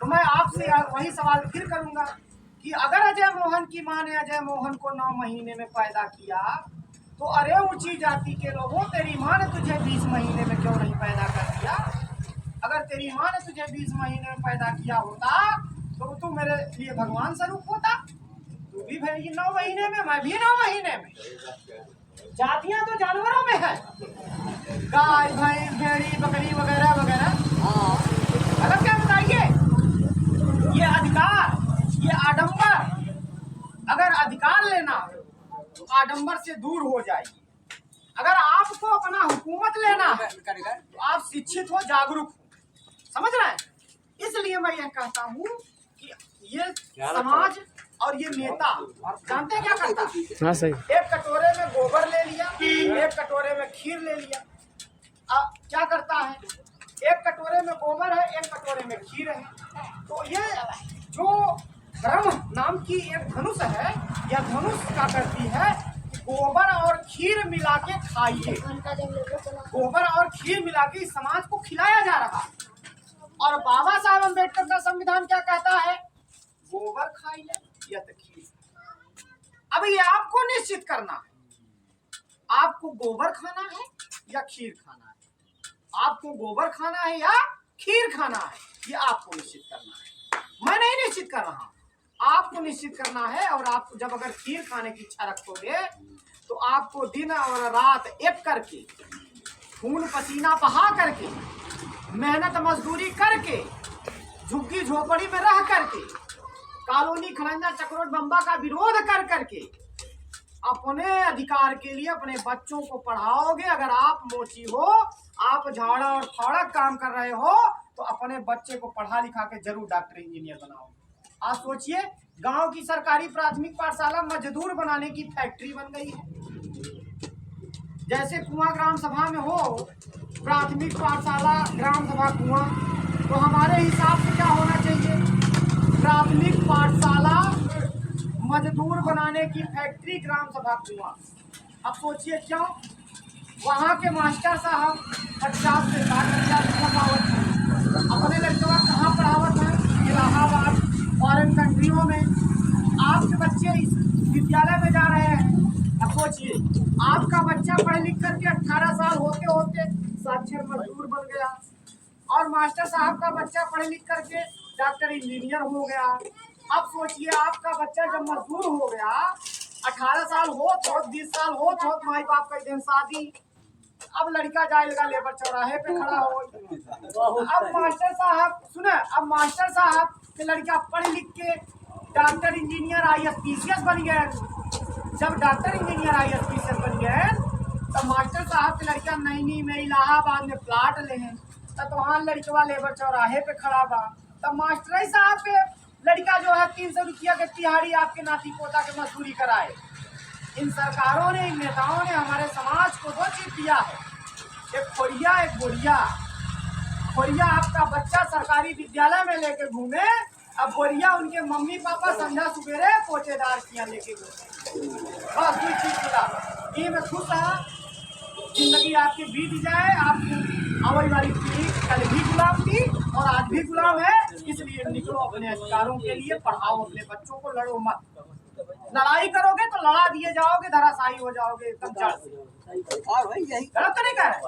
मैं आपसे वही सवाल फिर करूंगा कि अगर अजय मोहन की मां ने अजय मोहन को 9 महीने में पैदा किया तो अरे ऊंची जाति के लोगों, तेरी मां ने तुझे 20 महीने में क्यों नहीं पैदा कर दिया? अगर तेरी मां ने तुझे 20 महीने में पैदा किया होता तो तू मेरे लिए भगवान स्वरूप होता। तू भी भाई 9 महीने में, मैं भी 9 महीने में। जातियां तो जानवरों में है, गाय भैंस भेड़ी बकरी वगैरह वगैरह। अलग क्या बताइए? ये अधिकार, ये आडंबर, अगर अधिकार लेना तो आडंबर से दूर हो जाइए। अगर आपको अपना हुकूमत लेना है तो आप शिक्षित हो, जागरूक हो, समझ रहे हैं? इसलिए मैं यह कहता हूँ कि ये समाज और ये नेता जानते हैं क्या करता है? हाँ सही। एक कटोरे में गोबर ले लिया, एक कटोरे में खीर ले लिया। अब क्या करता है? एक कटोरे में गोबर है, एक कटोरे में खीर है। तो ये जो धर्म नाम की एक धनुष है, यह धनुष क्या करती है? गोबर और खीर मिला के खाइए। गोबर और खीर मिला के इस समाज को खिलाया जा रहा है। और बाबा साहब अम्बेडकर का संविधान क्या कहता है? गोबर खाइए या तो खीर। अब ये आपको निश्चित करना है, आपको गोबर खाना है या खीर खाना है, आपको गोबर खाना है या खीर खाना है, ये आपको निश्चित करना है। मैं नहीं निश्चित कर रहा हूं, आपको निश्चित करना है। और आप जब अगर खीर खाने की इच्छा रखोगे तो आपको दिन और रात एक करके, खून पसीना बहा करके, मेहनत मजदूरी करके, झुग्गी झोपड़ी में रह करके, कॉलोनी खड़ंजा चक्रोट बम्बा का विरोध कर करके अपने अधिकार के लिए अपने बच्चों को पढ़ाओगे। अगर आप मोची हो, आप झाड़ा और फाड़ा काम कर रहे हो तो अपने बच्चे को पढ़ा लिखा के जरूर डॉक्टर इंजीनियर बनाओ। आप सोचिए, गांव की सरकारी प्राथमिक पाठशाला मजदूर बनाने की फैक्ट्री बन गई है। जैसे कुआं ग्राम सभा में हो प्राथमिक पाठशाला ग्राम सभा कुआं, तो हमारे हिसाब से क्या होना चाहिए? प्राथमिक पाठशाला मजदूर बनाने की फैक्ट्री ग्राम सभा कुआं। अब सोचिए क्यों? वहाँ के मास्टर साहब 50 से 60 हजार कमावत हैं, अपने लड़का कहाँ पढ़ावत है? इलाहाबाद, फॉरेन कंट्रियों में। आपके बच्चे इस विद्यालय में जा रहे हैं। अब सोचिए, आपका बच्चा पढ़ लिख करके 18 साल होते होते साक्षर मजदूर बन गया, और मास्टर साहब का बच्चा पढ़ लिख करके डॉक्टर इंजीनियर हो गया। अब सोचिए, आपका बच्चा जब मजदूर हो गया, 18 साल हो तो 20 साल हो तो माई बाप का दिन शादी, अब लड़का जाएगा लेबर चौराहे पे खड़ा हो। अब मास्टर साहब सुने, अब मास्टर साहब के लड़का पढ़ लिख के डॉक्टर इंजीनियर IAS PCS बन गए। जब डॉक्टर इंजीनियर IAS PCS बन गए तब मास्टर साहब के लड़का नैनी में इलाहाबाद में प्लाट ले हैं, तब वहाँ लड़कवा लेबर चौराहे पे खड़ा बा। तब मास्टर साहब के लड़का जो है 300 रुपया के तिहाड़ी आपके नाती पोता के मजदूरी कराए। इन सरकारों ने, इन नेताओं ने हमारे समाज को 2 चीज दिया है, एक खोरिया एक बोरिया। खोरिया आपका बच्चा सरकारी विद्यालय में लेके घूमे, अब बोरिया उनके मम्मी पापा संध्या सुबेरे पोचेदार किया लेके घूमे। बस 2 चीज मिला, ये में खुश रहा, जिंदगी आपकी बीत जाए। आपकी आने वाली पीढ़ी कल भी गुलाम थी और आज भी गुलाम है। इसलिए निकलो अपने अधिकारों के लिए, पढ़ाओ अपने बच्चों को, लड़ो मत। लड़ाई करोगे तो लड़ा दिए जाओगे, धराशायी हो जाओगे एकदम जड़ से। और भाई यही गलत तरीका है।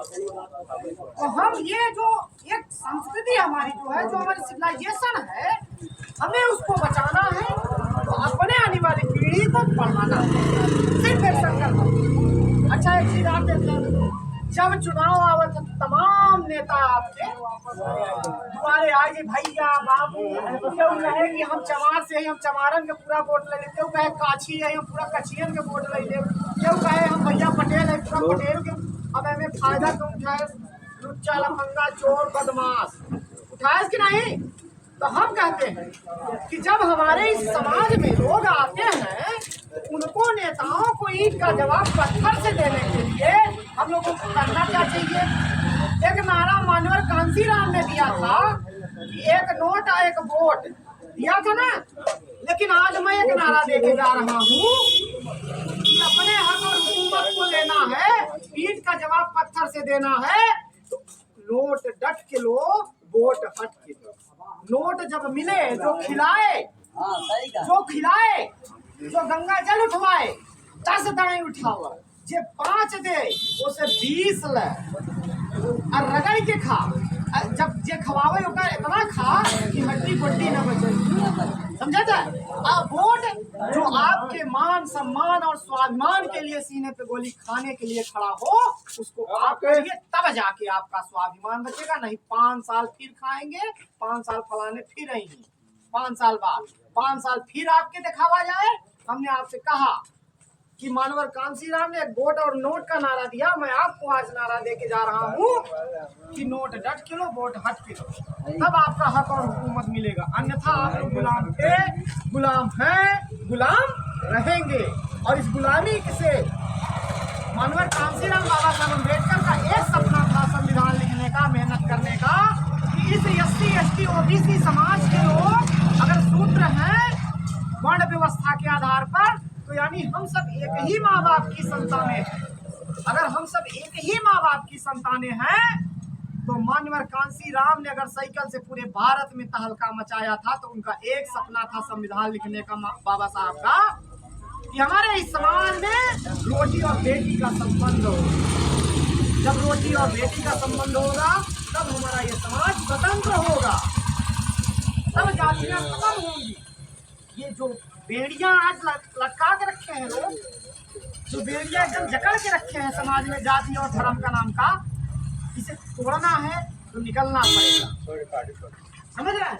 तो हम ये जो एक संस्कृति हमारी जो है, जो हमारी सिविलाइजेशन है, हमें उसको बचाना है। तो अपने आने वाली पीढ़ी को पढ़ाना है, सिर्फ एक संकल्प। अच्छा एक चीज आप देखते हैं, जब चुनाव आवत तमाम नेता आपके दुआरे आए, भैया बाबू, क्यों कहे कि हम चमार से, हम चमारन के पूरा वोट ले लेते, क्यों कहे काछी है हम पूरा कछियन के वोट ले ले, क्यों कहे हम भैया पटेल है पूरा पटेल के। अब हमें फायदा तो उठाए लुच्चा लफंगा चोर बदमाश उठाए कि नहीं? तो हम कहते हैं कि जब हमारे इस समाज में लोग आते हैं, उनको नेताओं को ईंट का जवाब पत्थर से देने के लिए हम लोगों को करना क्या चाहिए? एक नारा मानवर कांसीराम ने दिया था कि एक नोट एक वोट दिया था ना, लेकिन आज मैं एक नारा देके जा रहा हूँ कि अपने हक और हुकूमत को लेना है, ईंट का जवाब पत्थर से देना है। तो नोट डट के लो, वोट हट के लो। नोट जब मिले जो खिलाए, हाँ सही कहा। जो खिलाए, जो गंगा जल उठवाए, 10 दाएं उठावा, जे 5 दे उसे 20 ले और रगड़ के खा। जब जे खवावे ओका इतना खा कि हड्डी पट्टी न बचे। समझा था? अब वोट जो आपके मान सम्मान और स्वाभिमान के लिए सीने पे गोली खाने के लिए खड़ा हो, उसको आप करिए, तब जाके आपका स्वाभिमान बचेगा। नहीं 5 साल फिर खाएंगे, 5 साल फलाने फिर रहेंगे, 5 साल बाद 5 साल फिर आपके दिखावा जाए। हमने आपसे कहा कि मानवर कांसीराम ने वोट और नोट का नारा दिया, मैं आपको आज नारा देके जा रहा हूँ कि नोट डट किलो वोट हट किलो, तब आपका हक और हुकूमत मिलेगा। अन्यथा आप लोग गुलाम थे, गुलाम हैं, गुलाम रहेंगे। और इस गुलामी से मानवर कांसीराम बाबा साहब अम्बेडकर का एक सपना था संविधान लिखने का, मेहनत करने का, कि इस SC ST OBC समाज के लोग अगर सूत्र हैं वर्ण व्यवस्था के आधार पर, तो यानी हम सब एक ही माँ बाप की संतानें हैं। अगर हम सब एक ही माँ बाप की संतानें हैं, तो मानवर कांसीराम ने अगर साइकिल से पूरे भारत में तहलका मचाया था, तो उनका एक सपना था संविधान लिखने का बाबा साहब का, कि हमारे इस समाज में रोटी और बेटी का संबंध हो। जब रोटी और बेटी का संबंध होगा, तब हमारा ये समाज स्वतंत्र होगा, तब जातियां खत्म होंगी। ये जो बेड़ियां आज लटका के रखे हैं लोग, जो बेड़ियां एकदम जकड़ के रखे हैं समाज में जाति और धर्म का नाम का, इसे तोड़ना है तो निकलना पड़ेगा। समझ रहे हैं?